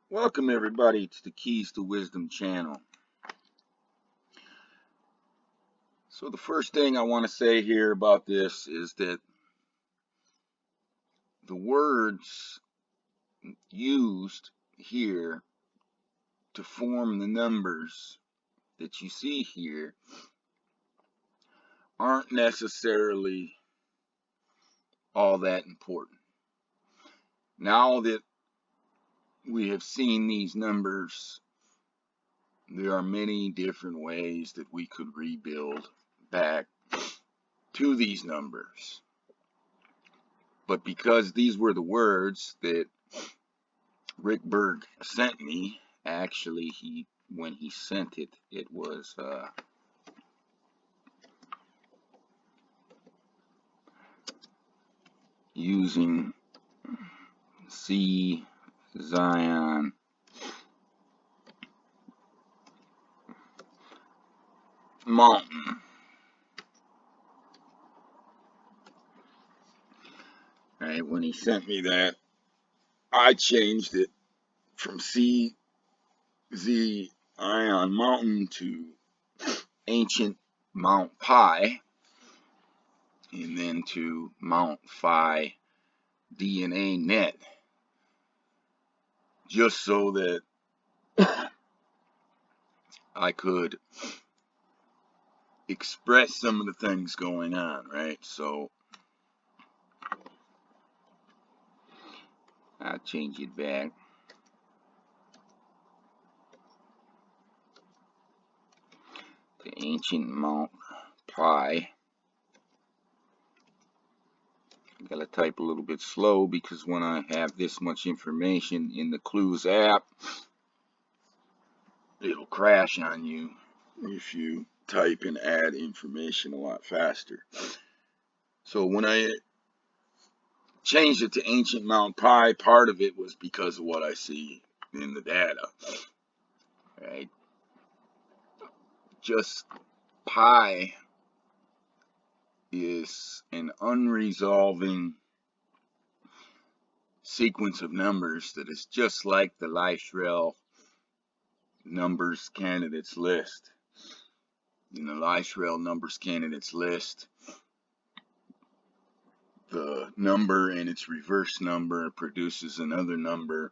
Welcome everybody to the Keys to Wisdom channel. So the first thing I want to say here about this is that the words used here to form the numbers that you see here aren't necessarily all that important. Now that we have seen these numbers, there are many different ways that we could rebuild back to these numbers. But because these were the words that Rick Berg sent me, actually when he sent it, it was using Sedan Mountain. Right, when he sent me that, I changed it from CZ Ion Mountain to Ancient Mount Pi, and then to Mount Phi DNA Net, just so that I could express some of the things going on, right? So I'll change it back. The Ancient Mount Pi. I gotta type a little bit slow because when I have this much information in the Clues app, it'll crash on you if you type and add information a lot faster. So when I changed it to Ancient Mount Pi, part of it was because of what I see in the data, right? Just pi is an unresolving sequence of numbers that is just like the Lychrel numbers candidates list. In the Lychrel numbers candidates list, the number and its reverse number produces another number,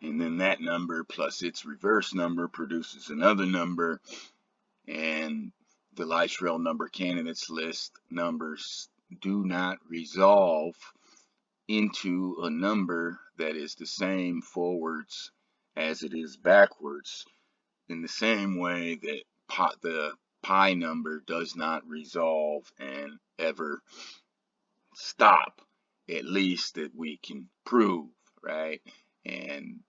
and then that number plus its reverse number produces another number, and the Lychrel number candidates list numbers do not resolve into a number that is the same forwards as it is backwards, in the same way that the pi number does not resolve and ever stop, at least that we can prove, right? And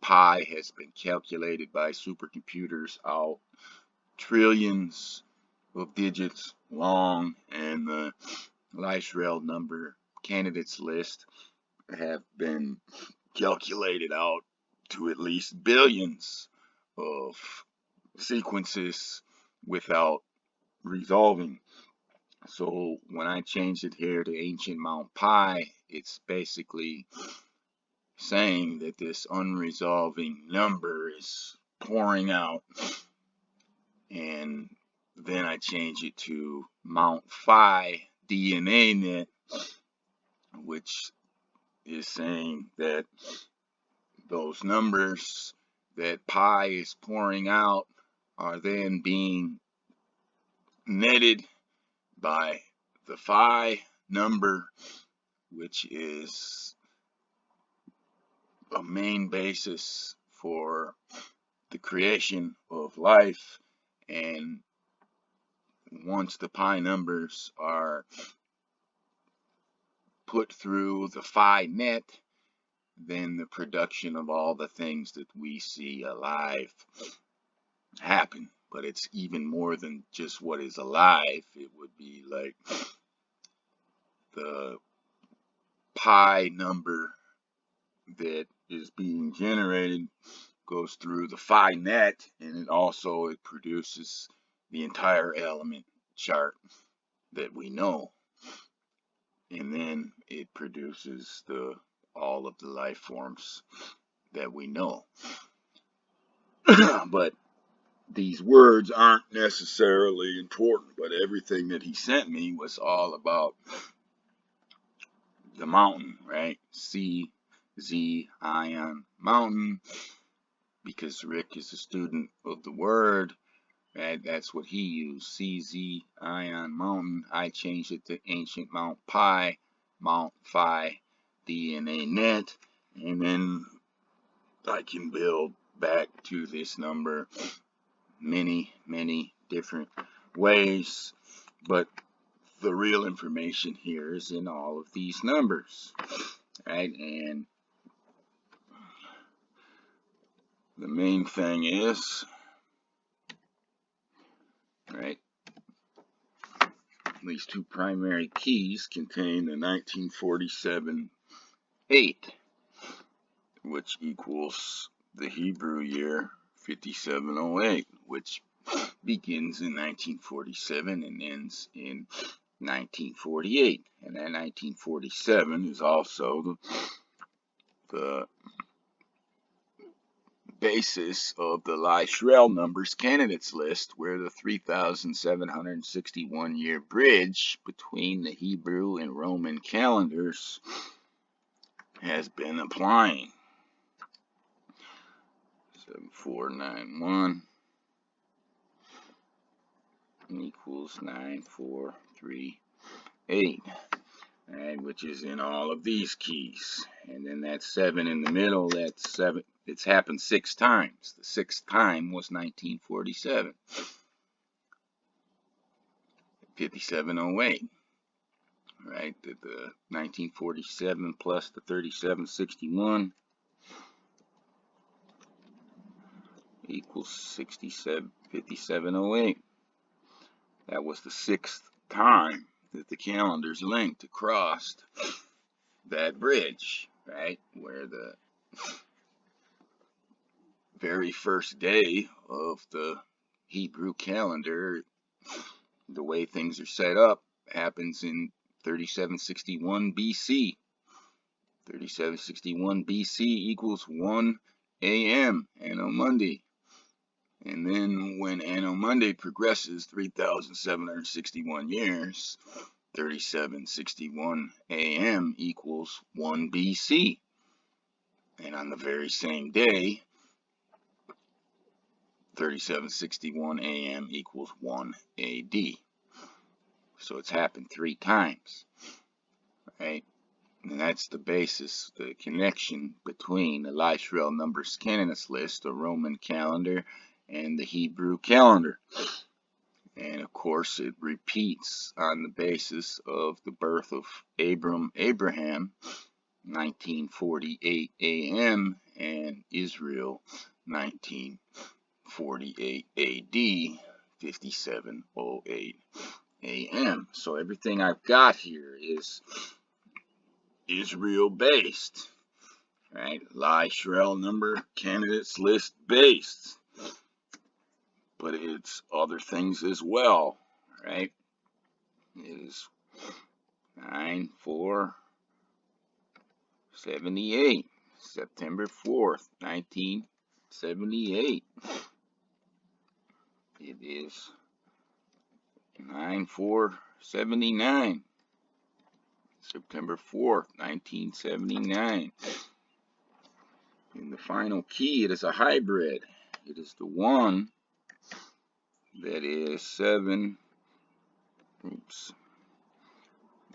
pi has been calculated by supercomputers out trillions of digits long, and the Lychrel number candidates list have been calculated out to at least billions of sequences without resolving. So when I changed it here to Ancient Mount Pi, it's basically saying that this unresolving number is pouring out, and then I change it to Mount Phi DNA Net, which is saying that those numbers that pi is pouring out are then being netted by the phi number, which is a main basis for the creation of life. And once the pi numbers are put through the phi net, then the production of all the things that we see alive happen. But it's even more than just what is alive. It would be like the pi number that is being generated goes through the phi net, and it produces the entire element chart that we know, and then it produces all of the life forms that we know. But these words aren't necessarily important, but everything that he sent me was all about the mountain, right? C-Z-I-N, mountain, because Rick is a student of the word, right? That's what he used, C-Z-I-N, mountain. I changed it to ancient Mount Pi, Mount Phi, DNA net, and then I can build back to this number many, many different ways, but the real information here is in all of these numbers, right? And the main thing is, right, these two primary keys contain the 1947 8, which equals the Hebrew year 5708, which begins in 1947 and ends in 1948. And that 1947 is also the basis of the Lie-Shrell numbers candidates list, where the 3,761 year bridge between the Hebrew and Roman calendars has been applying. 7491 equals 9438, right, which is in all of these keys. And then that 7 in the middle, that's 7. It's happened 6 times. The 6th time was 1947. 5708, right? The 1947 plus the 3761 equals 5708. That was the 6th time that the calendars linked across that bridge, right? Where the very first day of the Hebrew calendar, the way things are set up, happens in 3761 BC. 3761 BC equals 1 a.m. Anno Mundi. And then when Anno Mundi progresses 3,761 years, 3761 a.m. equals 1 BC. And on the very same day, 3761 a.m. equals 1 AD. So it's happened 3 times, right? And that's the basis, the connection between the Lie-Shrell numbers candidates list, the Roman calendar, and the Hebrew calendar. And of course it repeats on the basis of the birth of Abraham, 1948 AM, and Israel, 1948 AD, 5708 AM. So everything I've got here is Israel based, right? Lie-Shrell number candidates list based, but it's other things as well, right? It is 9478, September 4th, 1978. It is 9479, September 4th, 1979. In the final key, it is a hybrid. It is the one that is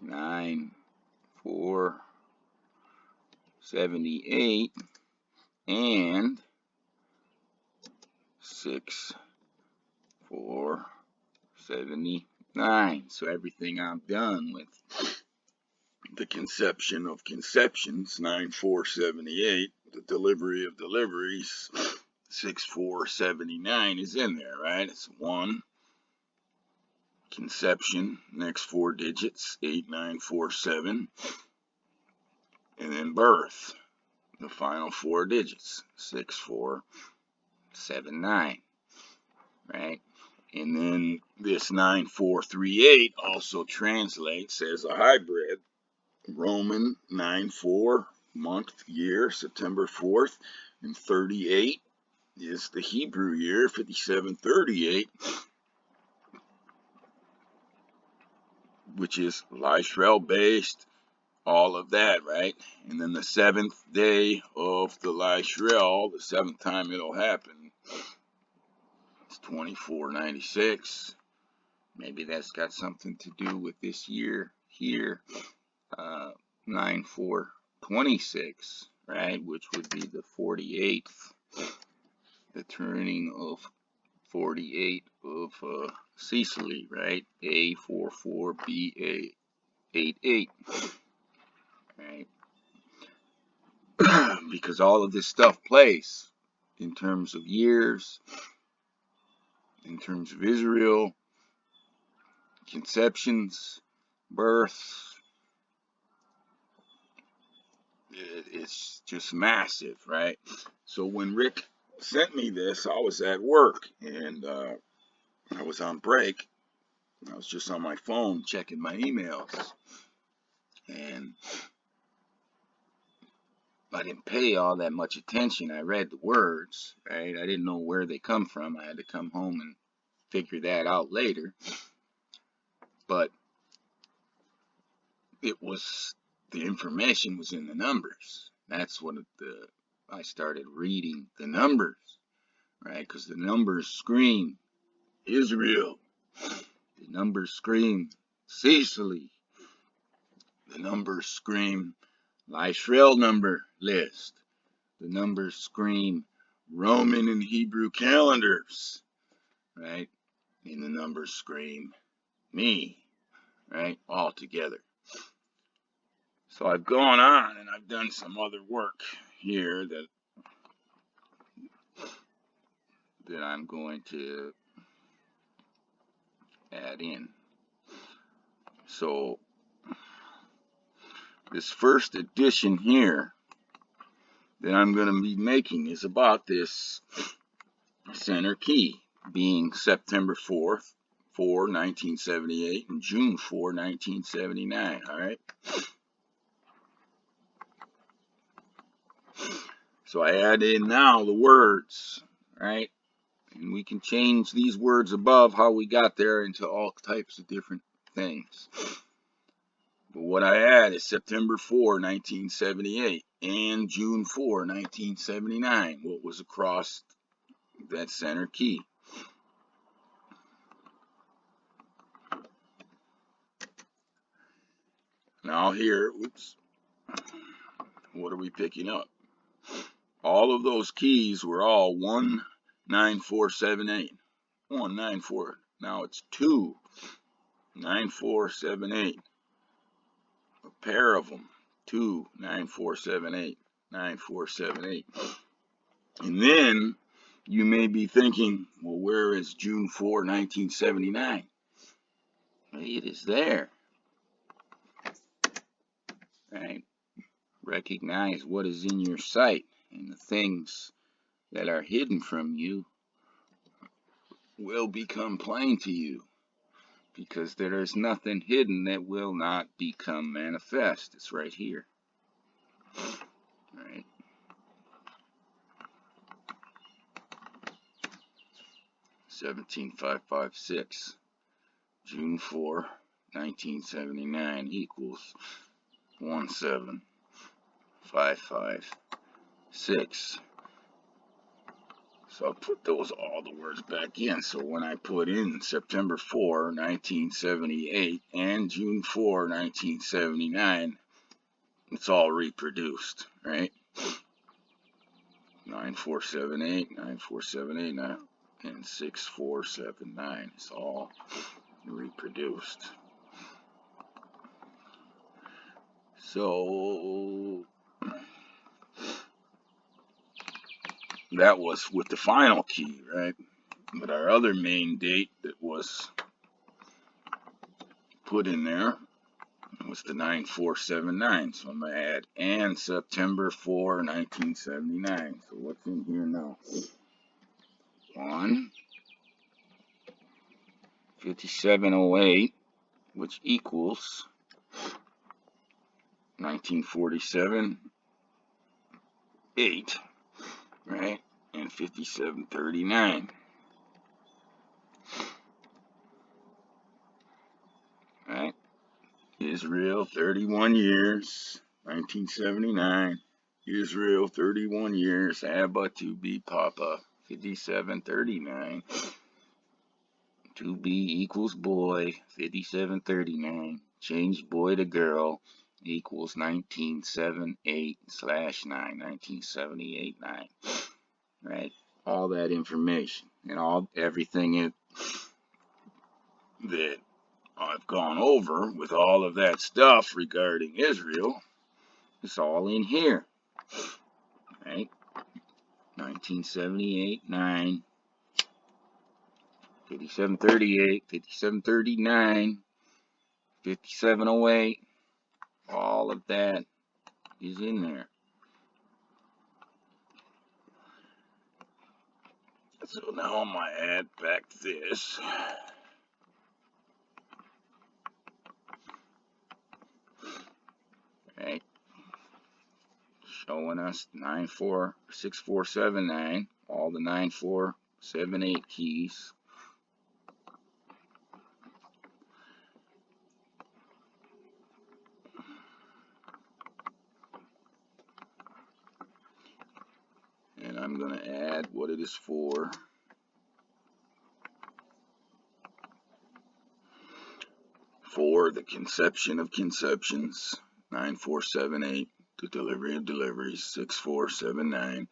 9478 and 6479. So everything I've done with the conception of conceptions, 9478, the delivery of deliveries, 6479 is in there, right? It's 1 conception, next 4 digits, 8947, and then birth, the final 4 digits, 6479, right? And then this 9438 also translates as a hybrid, Roman 94 month year, September 4th, And 38 is the Hebrew year, 5738, which is Lishrel based, all of that, right? And then the 7th day of the Lishrel, the 7th time it'll happen, it's 2496. Maybe that's got something to do with this year here, 9426, right? Which would be the 48th, the turning of 48 of Sicily, right? A44BA88, right? Because all of this stuff plays in terms of years, in terms of Israel, conceptions, births. It's just massive, right? So when Rick sent me this, I was at work and I was on break. I was just on my phone checking my emails, and I didn't pay all that much attention. I read the words, right? I didn't know where they come from. I had to come home and figure that out later. But it was, the information was in the numbers. That's what I started reading the numbers, right? Because the numbers scream Israel. The numbers scream Sicily. The numbers scream Lishrel number list. The numbers scream Roman and Hebrew calendars, right? And the numbers scream me, right? All together. So I've gone on and I've done some other work here that I'm going to add in. So this first edition here that I'm going to be making is about this center key being September 4th, 1978 and June 4, 1979, all right? So I add in now the words, right? And we can change these words above how we got there into all types of different things. But what I add is September 4, 1978 and June 4, 1979, what was across that center key. Now here, oops, what are we picking up? All of those keys were all 19478. 194. Now it's 29478. A pair of them. 29478. 9478. And then you may be thinking, well, where is June 4, 1979? It is there. Right? Recognize what is in your sight, and the things that are hidden from you will become plain to you, because there is nothing hidden that will not become manifest. It's right here. Right? $17,556, June 4, 1979 equals 17,556. So I'll put all the words back in. So when I put in September 4, 1978 and June 4, 1979, it's all reproduced, right? 9478, 9478, and 6479. It's all reproduced. So that was with the final key, right? But our other main date that was put in there was the 9479. So I'm going to add and September 4, 1979. So what's in here now? 5708, which equals 1947, 8. right? And 5739, right? Israel, 31 years, 1979. Israel, 31 years, Abba to be Papa, 5739. To be equals boy, 5739. Change boy to girl equals 1978/9, 1978/9. Right? All that information and everything that I've gone over with all of that stuff regarding Israel, it's all in here. Right? 1978/9. 5738, 5739, 5708, all of that is in there. So now I'm going to add back this. Right, showing us 946479, all the 9478 keys. And I'm going to add what it is for. For the conception of conceptions, 9478. The delivery of deliveries, 6479.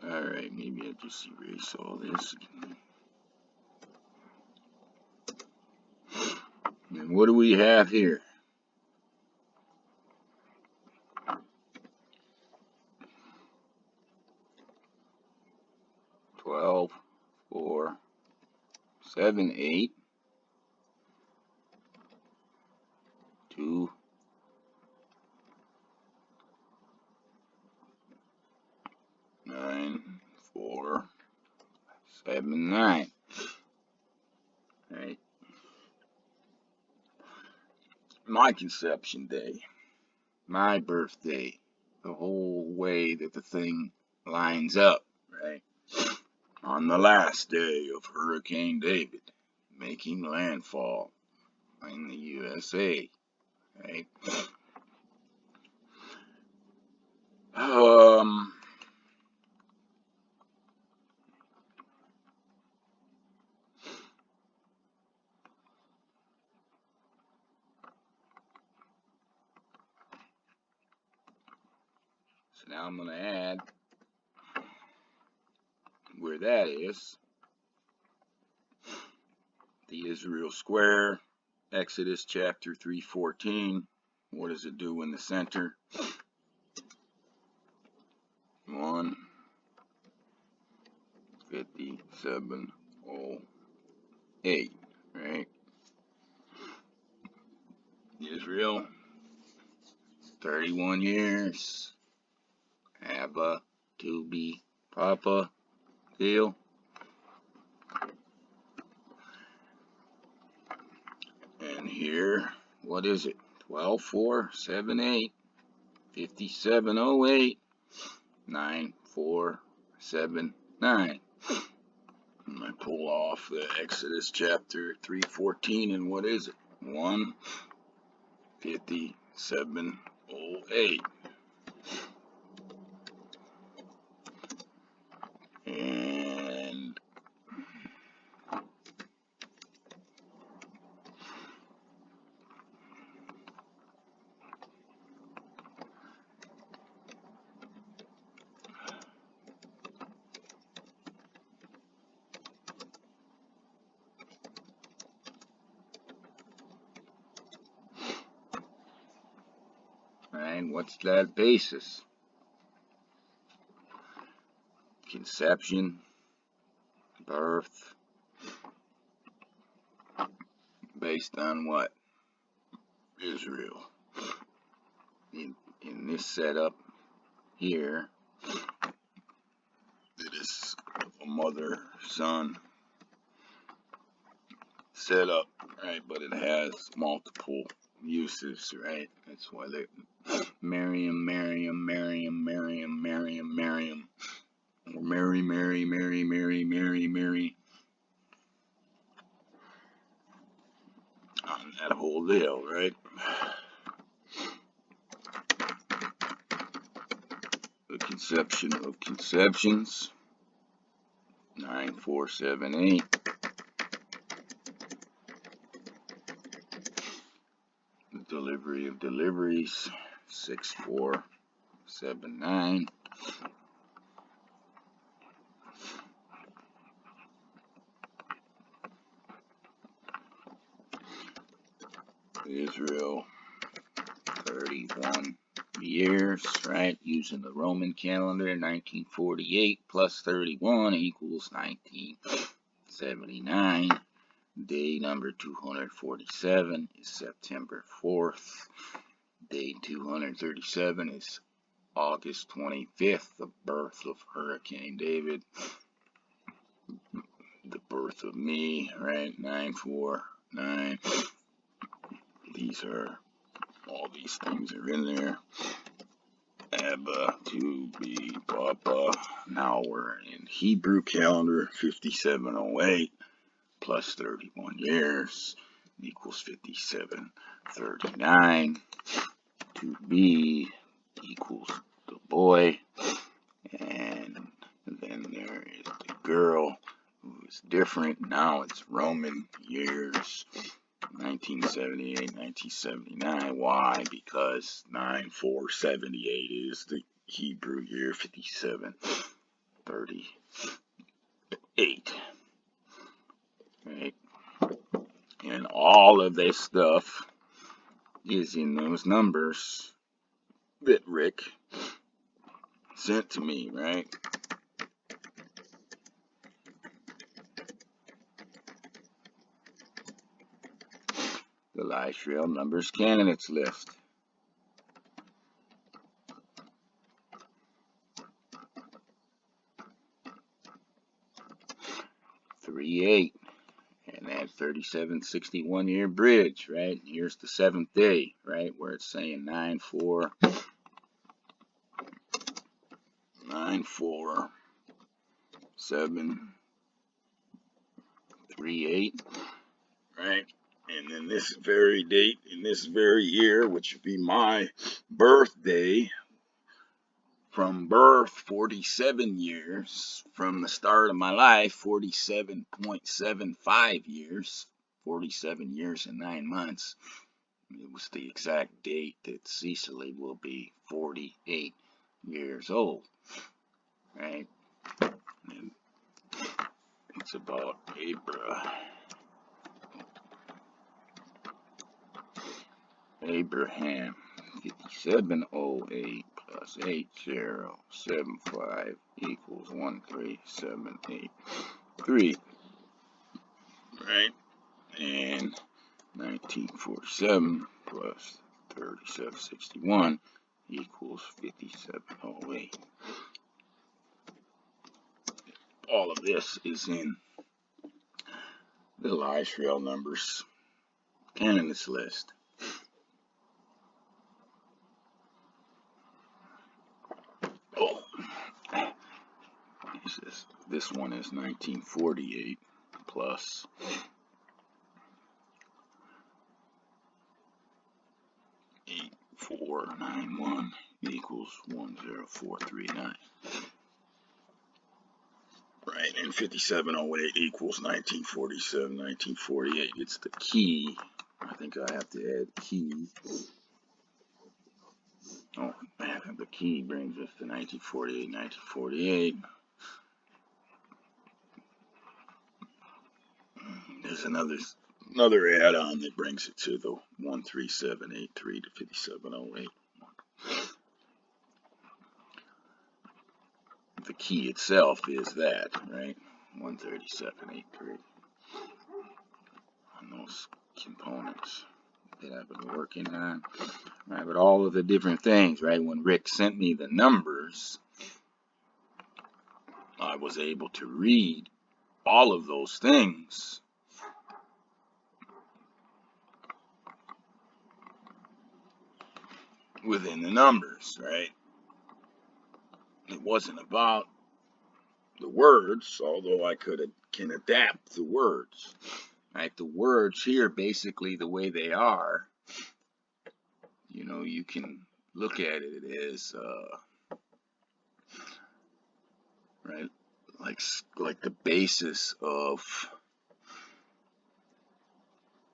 Alright, maybe I'll just erase all this. And what do we have here? 12, 4, 7, 8, 2, 9, 4, 7, 9. Right. My conception day, my birthday, the whole way that the thing lines up, right? On the last day of Hurricane David making landfall in the USA, right? So now I'm going to add where that is. The Israel square, Exodus chapter 3:14. What does it do in the center? 15708, right? Israel, 31 years. Abba to be Papa deal. And here, what is it? 12478, 5708, 9479. And I pull off the Exodus chapter 3:14, and what is it? 15708. And what's that basis? Conception, birth, based on what? Israel. In this setup here, it is a mother, son, setup, right? But it has multiple uses, right? That's why they Merriam, Merriam, Merriam, Merriam, Merriam, Merriam, or Mary, Mary, Mary, Mary, Mary, Mary. On that whole deal, right? The conception of conceptions, 9478. The delivery of deliveries, 6479. Israel, 31 years, right? Using the Roman calendar, 1948 plus 31 equals 1979. Day number 247 is September 4th. Day 237 is August 25th, the birth of Hurricane David. The birth of me, right? 949. These are, all these things are in there. Abba, to be, Papa. Now we're in Hebrew calendar, 5708 plus 31 years equals 5739. To be equals the boy. And then there is the girl who is different. Now it's Roman years. 1978, 1979. Why? Because 9478 is the Hebrew year, 5738. Right? And all of this stuff is in those numbers that Rick sent to me, right? The Live Trail Numbers Candidates List. '38, and that 3761 year bridge, right? Here's the 7th day, right? Where it's saying 94738, right? And then this very date in this very year, which would be my birthday, from birth, 47 years. From the start of my life, 47.75 years. 47 years and 9 months. It was the exact date that Cecily will be 48 years old. Right? And it's about Abraham. 5708 plus 8075 equals 13783. Right? And 1947 plus 3761 equals 5708. All of this is in the Live Trail Numbers Candidates List. Oh, this one is 1948 plus 8491 equals 10439. Right, and 5708 equals 1947, 1948. It's the key. I think I have to add key. Oh, the key brings us to 1948, 1948. There's another add-on that brings it to the 13783 to 5708. The key itself is that, right? 13783. On those components that I've been working on, right? But all of the different things, right? When Rick sent me the numbers, I was able to read all of those things within the numbers, right? It wasn't about the words, although I can adapt the words. Right? The words here, basically the way they are, you know, you can look at it as right, like the basis of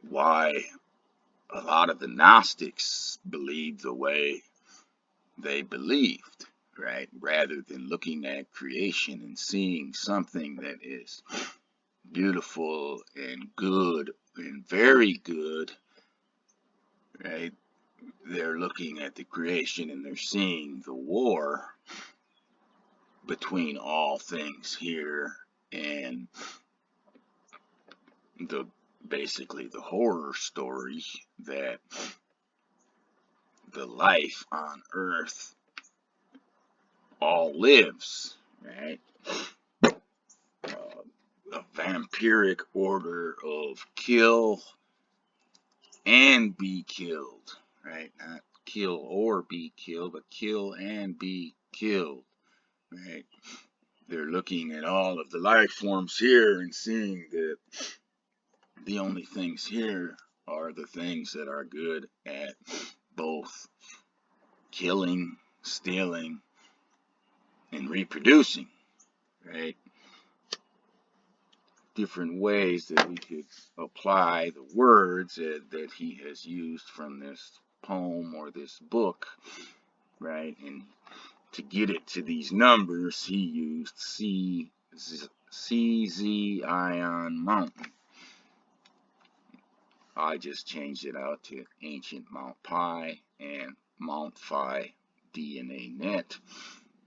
why a lot of the Gnostics believed the way they believed, right? Rather than looking at creation and seeing something that is beautiful and good and very good, right? They're looking at the creation and they're seeing the war between all things here and the basically the horror story that the life on earth all lives, right? A vampiric order of kill and be killed, right? Not kill or be killed, but kill and be killed, right? They're looking at all of the life forms here and seeing that the only things here are the things that are good at both killing, stealing, and reproducing, right? Different ways that we could apply the words that he has used from this poem or this book, right? And to get it to these numbers, he used CZ Ion Mountain. I just changed it out to Ancient Mount Pi and Mount Phi DNA Net,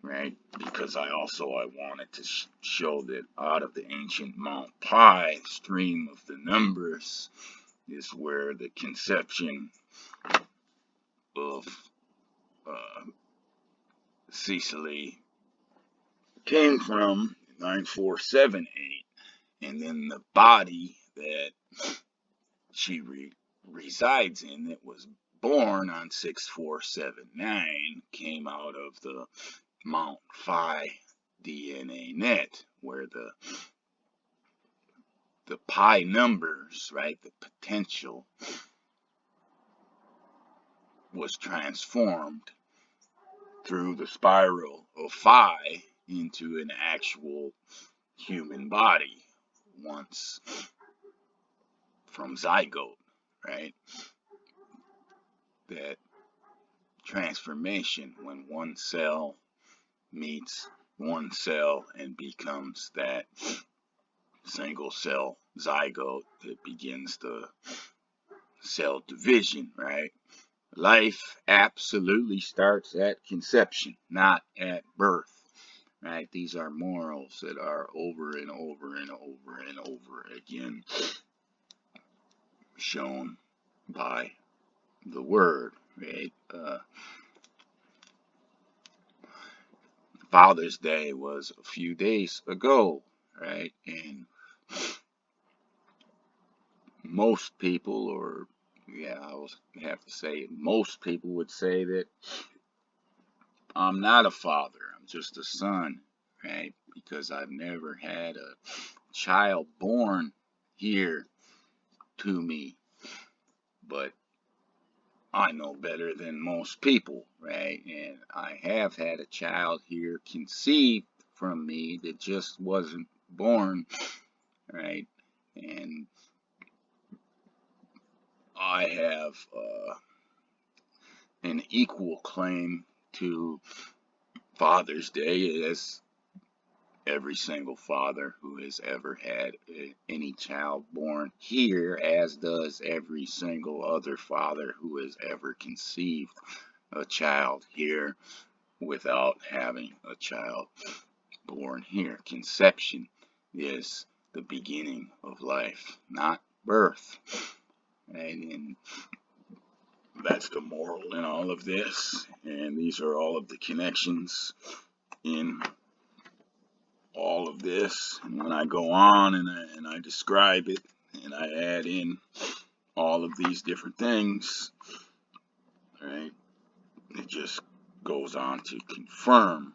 right? Because I wanted to show that out of the Ancient Mount Pi stream of the numbers is where the conception of Cecily came from, 9478, and then the body that she resides in, that was born on 6479, came out of the Mount Phi DNA net, where the pi numbers, right, the potential was transformed through the spiral of phi into an actual human body once from zygote, right? That transformation, when one cell meets one cell and becomes that single cell zygote, that begins the cell division, right? Life absolutely starts at conception, not at birth, right? These are morals that are over and over and over and over again shown by the word, right? Father's Day was a few days ago, right? And most people, or yeah, I will have to say, most people would say that I'm not a father, I'm just a son, right? Because I've never had a child born here to me. But I know better than most people, right? And I have had a child here conceived from me that just wasn't born, right? And I have an equal claim to Father's Day as every single father who has ever had any child born here, as does every single other father who has ever conceived a child here without having a child born here. Conception is the beginning of life, not birth. And that's the moral in all of this. And these are all of the connections in all of this. And when I go on and I describe it and I add in all of these different things, right, it just goes on to confirm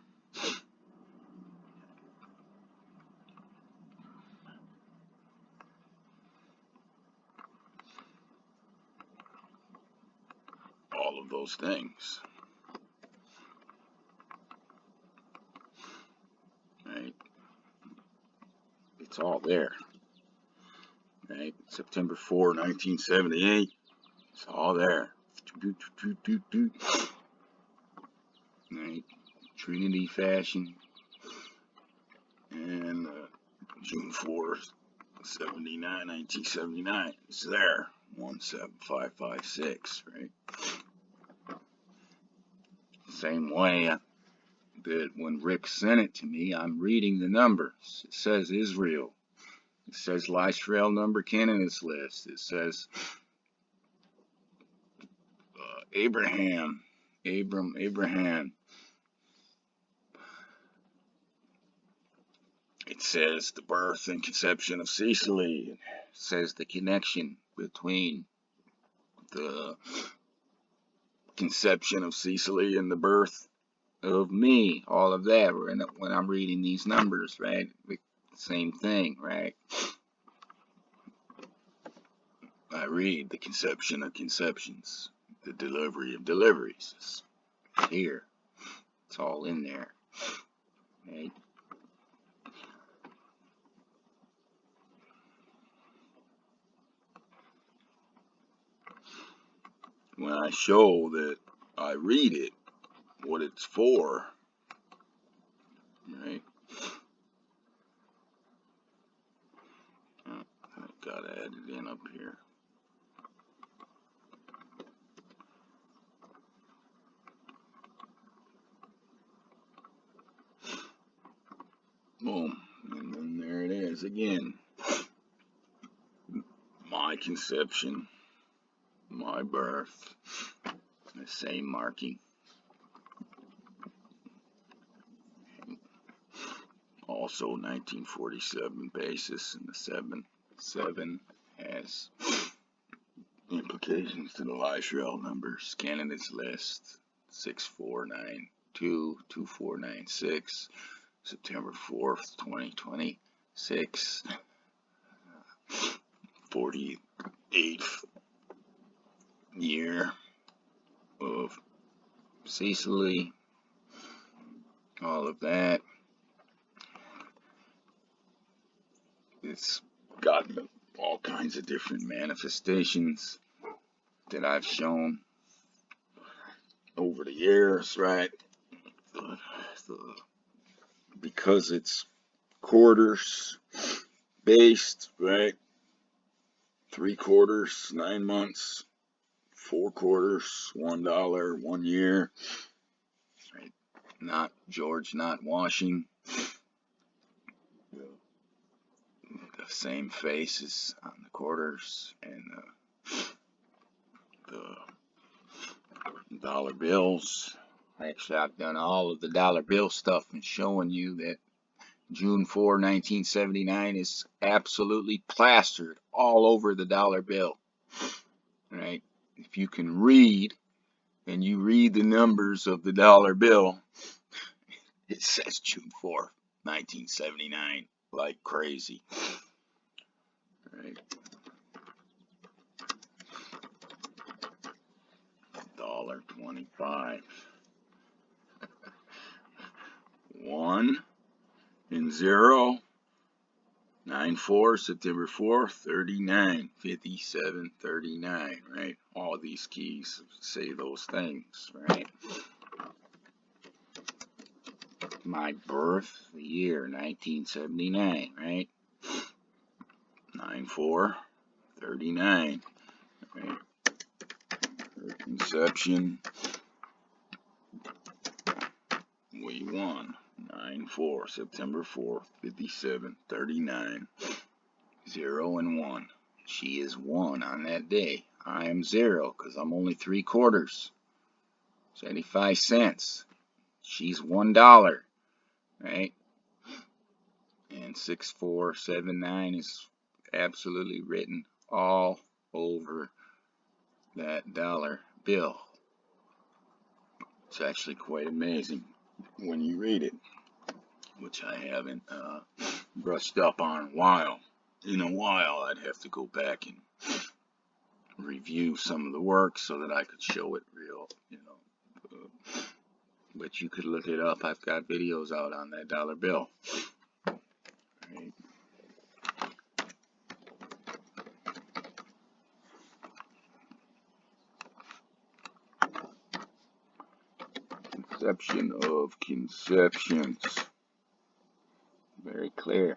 all of those things. Right? It's all there. Right? September 4, 1978. It's all there. Right? Trinity fashion. And June 4, 1979. It's there. 17556, right? Same way that when Rick sent it to me, I'm reading the numbers. It says Israel. It says Lifetrail number candidates list. It says Abraham. It says the birth and conception of Cecily. It says the connection between the conception of Cecily and the birth of me. All of that when I'm reading these numbers, right? Same thing, right? I read the conception of conceptions, the delivery of deliveries. It's here. It's all in there. Right? When I show that I read it, what it's for, right? I gotta add it in up here. Boom. And then there it is again. My conception, my birth, the same marking. Also 1947 basis, and the 7 has implications to the Lifetrail numbers. Candidates list 6492 2496, September 4th, 2026, 48th year of Cecily, all of that. It's got all kinds of different manifestations that I've shown over the years, right? Because it's quarters based, right? 3 quarters, 9 months, 4 quarters, $1, 1 year, right? Not George, not washing. The same faces on the quarters and the dollar bills. Actually, I've done all of the dollar bill stuff and showing you that June 4, 1979 is absolutely plastered all over the dollar bill. Right? If you can read and you read the numbers of the dollar bill, it says June 4, 1979 like crazy. Right? $1.25. 1 and 0. 9/4, September 4th, 39, 57, 39, right? All these keys say those things, right? My birth year, 1979, right? 9/4, 39, right? Her conception, we won. 9/4, September 4th, 57, 39, 0 and 1. She is 1 on that day. I am 0 because I'm only 3 quarters. 75 cents. She's $1, right? And 6479 is absolutely written all over that dollar bill. It's actually quite amazing when you read it, which I haven't brushed up on in a while. I'd have to go back and review some of the work so that I could show it real, but you could look it up. I've got videos out on that dollar bill. Right. Conception of conceptions. Very clear.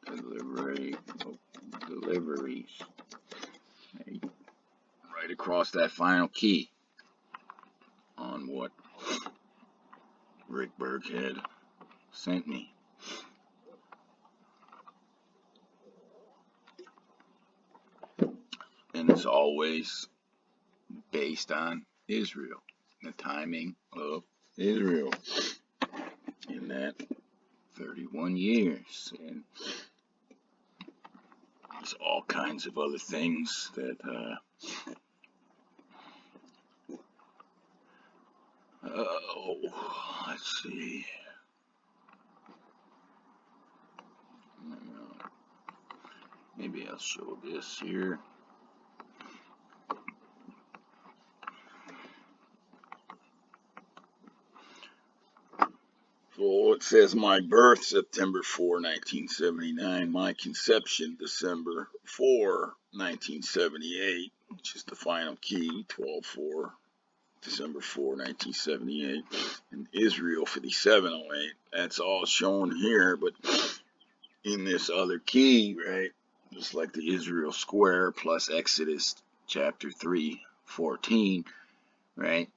Delivery of deliveries. Right across that final key on what Rick Berg had sent me. And it's always based on Israel, the timing of Israel in that 31 years. And there's all kinds of other things that let's see. Maybe I'll show this here. So it says my birth September 4, 1979, my conception December 4, 1978, which is the final key, 12/4, December 4, 1978, and Israel 5708. That's all shown here, but in this other key, right, just like the Israel square plus Exodus chapter 3:14, right,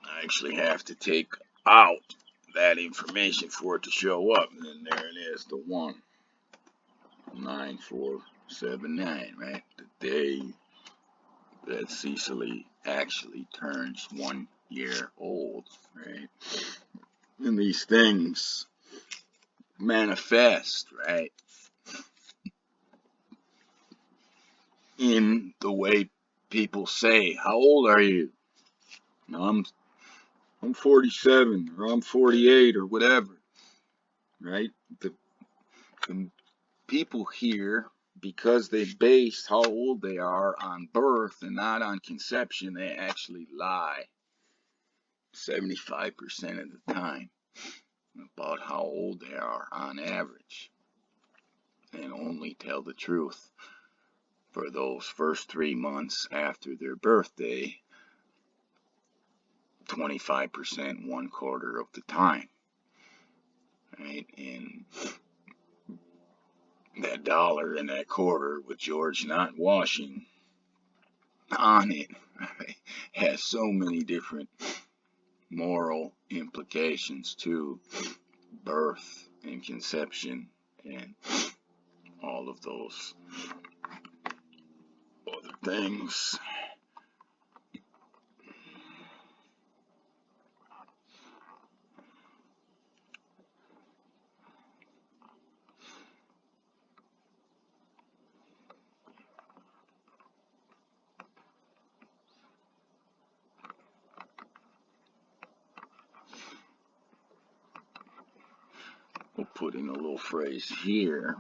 I actually have to take out that information for it to show up, and then there it is, the 19479, right, the day that Cecily actually turns 1 year old, right, and these things manifest, right, in the way people say, how old are you? No, I'm 47, or I'm 48, or whatever, right? The people here, because they base how old they are on birth and not on conception, they actually lie 75% of the time about how old they are on average, and only tell the truth for those first 3 months after their birthday, 25%, 1/4 of the time, right? And that dollar and that quarter with George not washing on it, right, has so many different moral implications to birth and conception and all of those other things. We'll put in a little phrase here,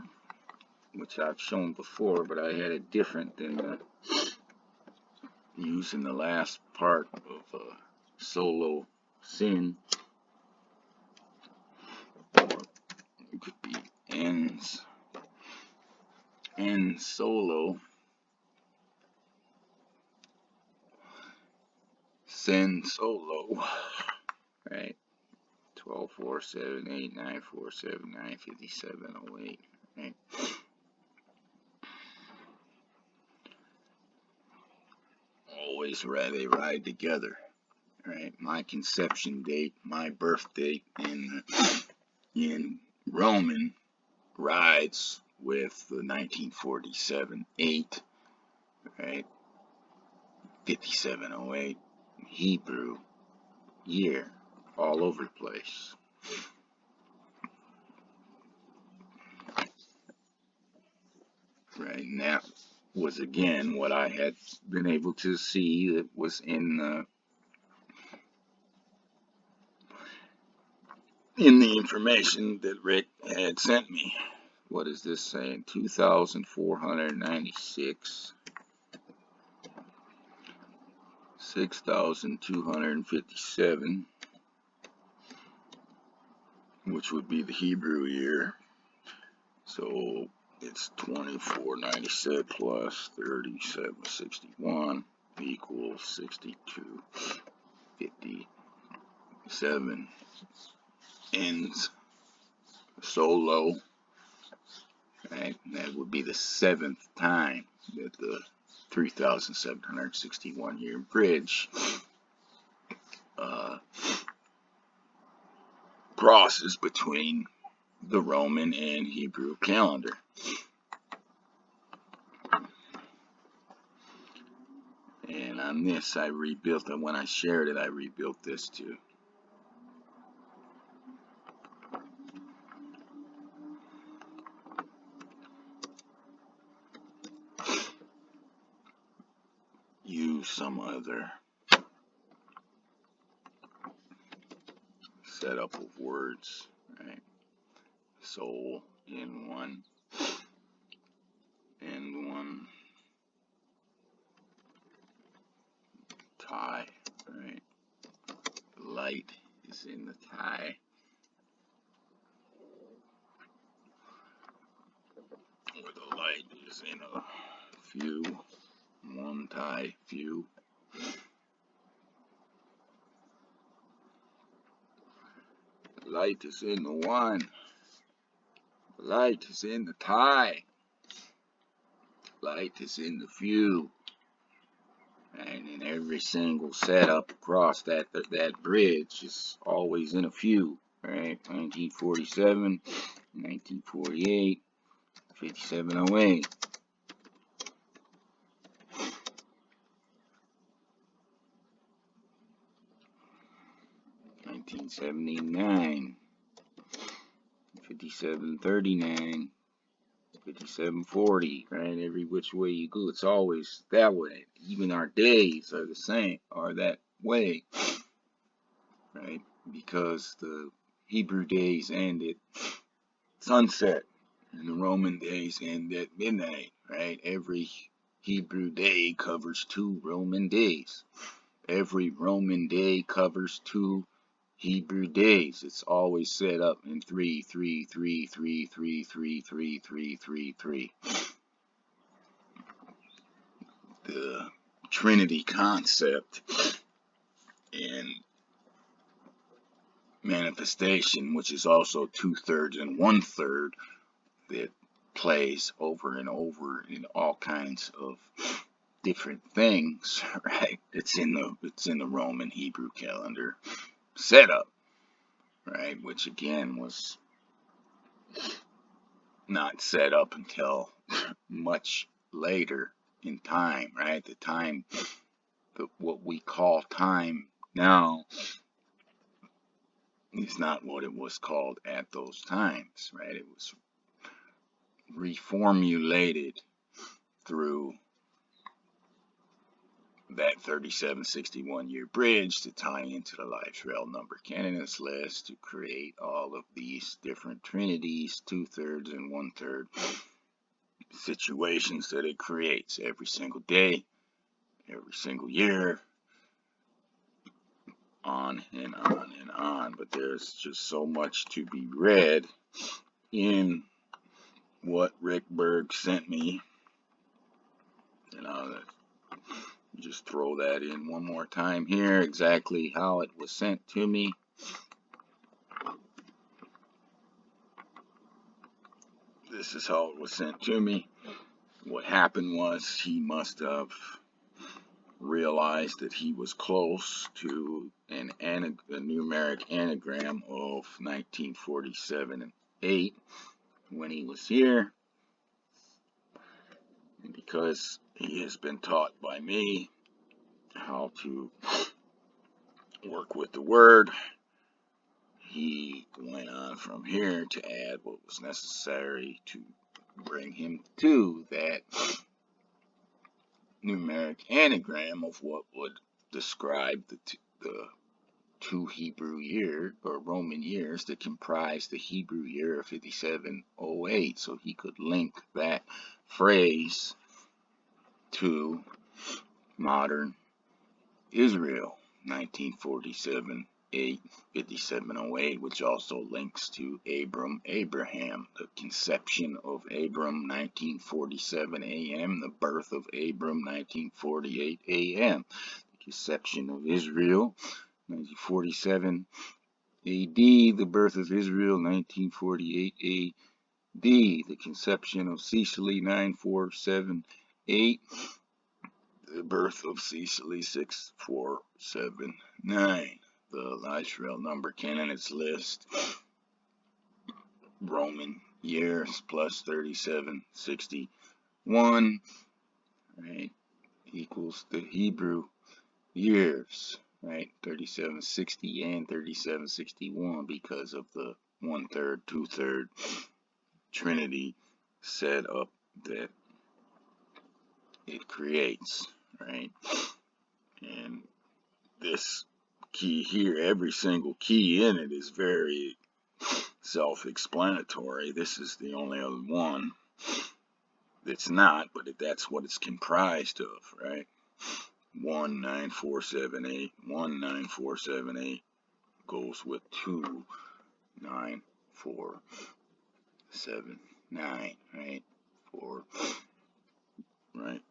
which I've shown before, but I had it different than using the last part of solo sin, or it could be ends solo sin solo, right? 12/4/7/8/9/4/7/9/57/08, right? Always they ride together, right? My conception date, my birth date in Roman rides with the 1947-8, right? 5708 Hebrew year, all over the place. Right now, was again what I had been able to see that was in the information that Rick had sent me. What is this saying? 2,496, 6,257, which would be the Hebrew year. So it's 2496 plus 3761 equals 6257. Ends solo. Right? That would be the 7th time that the 3,761 year bridge crosses between the Roman and Hebrew calendar. And on this, I rebuilt it. When I shared it, I rebuilt this too. Use some other setup of words, right? Soul in one, and one tie, right? Light is in the tie. Or the light is in a few, one tie, few. Light is in the one. Light is in the tie. Light is in the few. And in every single setup across that bridge is always in a few, right? 1947, 1948, 5708. 1979, 5739, 5740, right? Every which way you go, it's always that way. Even our days are the same, are that way, right? Because the Hebrew days end at sunset, and the Roman days end at midnight, right? Every Hebrew day covers 2 Roman days. Every Roman day covers 2 Hebrew days. It's always set up in 3, 3, 3, 3, 3, 3, 3, 3, 3, 3. The Trinity concept and manifestation, which is also 2/3 and 1/3, that plays over and over in all kinds of different things, right? It's in the Roman Hebrew calendar setup, right? Which again was not set up until much later in time, right? The time, what we call time now, is not what it was called at those times, right? It was reformulated through that 3761 year bridge to tie into the life trail number candidates list to create all of these different trinities, 2/3 and 1/3 situations that it creates every single day, every single year, on and on and on. But there's just so much to be read in what Rick Berg sent me, and I'll just throw that in one more time here, exactly how it was sent to me. This is how it was sent to me. What happened was he must have realized that he was close to a numeric anagram of 1947 and 8 when he was here. And because he has been taught by me how to work with the word, he went on from here to add what was necessary to bring him to that numeric anagram of what would describe the two Hebrew year or Roman years that comprise the Hebrew year of 5708. So he could link that phrase to modern Israel, 1947, 5708, which also links to Abraham, the conception of Abram, 1947 a.m., the birth of Abram, 1948 a.m., the conception of Israel, 1947 A.D., the birth of Israel, 1948 A.D., the conception of Sicily, 9478, the birth of Sicily, 6479. The Israel number candidates list, Roman years plus 3761, right, equals the Hebrew years, right, 3760 and 3761 because of the 1/3, 2/3 Trinity setup that it creates, right? And this key here, every single key in it is very self-explanatory. This is the only other one that's not, but that's what it's comprised of, right? 19478, 19478 goes with 29479, right? Right?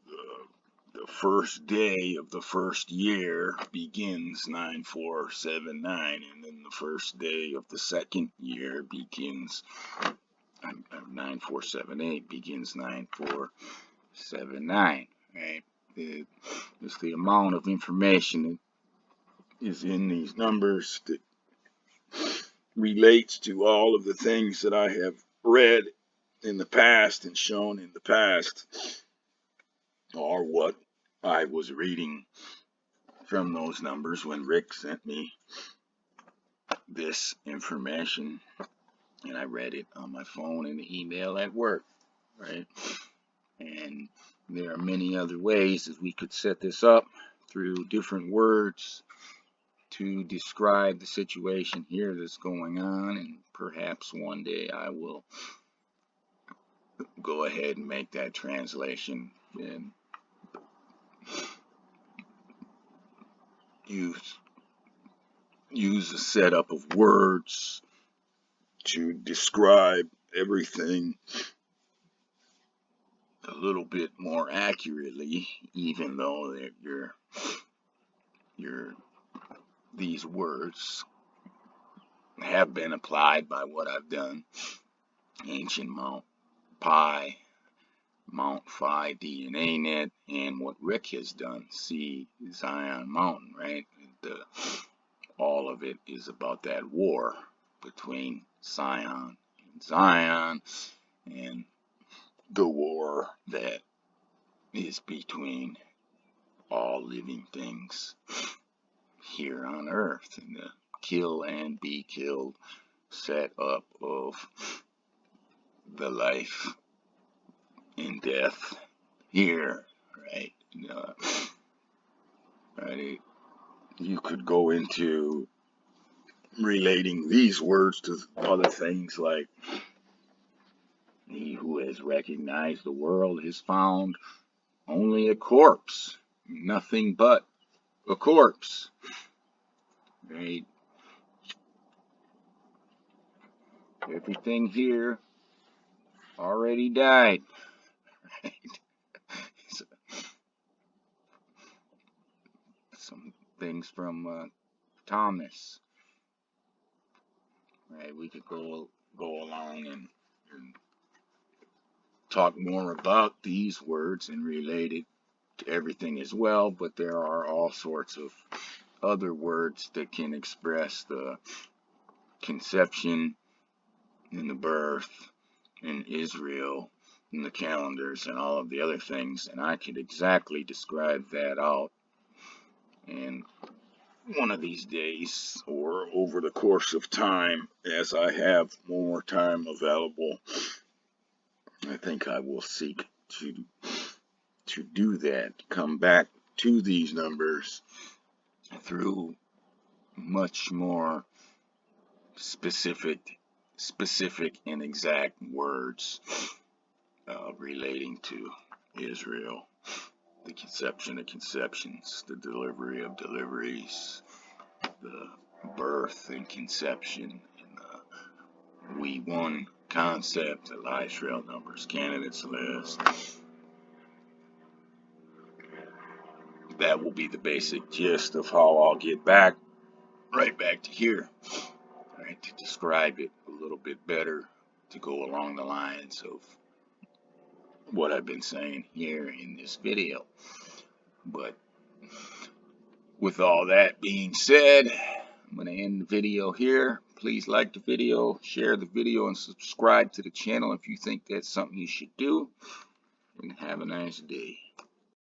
The first day of the first year begins 9479, and then the first day of the second year begins 9478 begins 9479, right? It's the amount of information that is in these numbers that relates to all of the things that I have read in the past and shown in the past, or what I was reading from those numbers when Rick sent me this information, and I read it on my phone and the email at work, right? And there are many other ways that we could set this up through different words to describe the situation here that's going on, and perhaps one day I will go ahead and make that translation and use a setup of words to describe everything a little bit more accurately, even though these words have been applied by what I've done. Ancient Mount Pi, Mount Phi DNA Net, and what Rick has done, see Zion Mountain, right? All of it is about that war between Sion and Zion, and the war that is between all living things here on earth, and the kill and be killed setup of the life and death here, right? Right? You could go into relating these words to other things like, he who has recognized the world has found only a corpse, nothing but a corpse, right? Everything here already died, right? So, some things from Thomas, right? We could go along and talk more about these words and relate it to everything as well, but there are all sorts of other words that can express the conception and the birth in Israel and the calendars and all of the other things, and I could exactly describe that out. And one of these days, or over the course of time, as I have more time available, I think I will seek to to do that, come back to these numbers through much more specific and exact words relating to Israel, the conception of conceptions, the delivery of deliveries, the birth and conception, and the We Won concept, the live trail numbers, candidates list. That will be the basic gist of how I'll get back, right back to here, right, to describe it a little bit better, to go along the lines of what I've been saying here in this video. But with all that being said, I'm going to end the video here. Please like the video, share the video, and subscribe to the channel if you think that's something you should do. And have a nice day.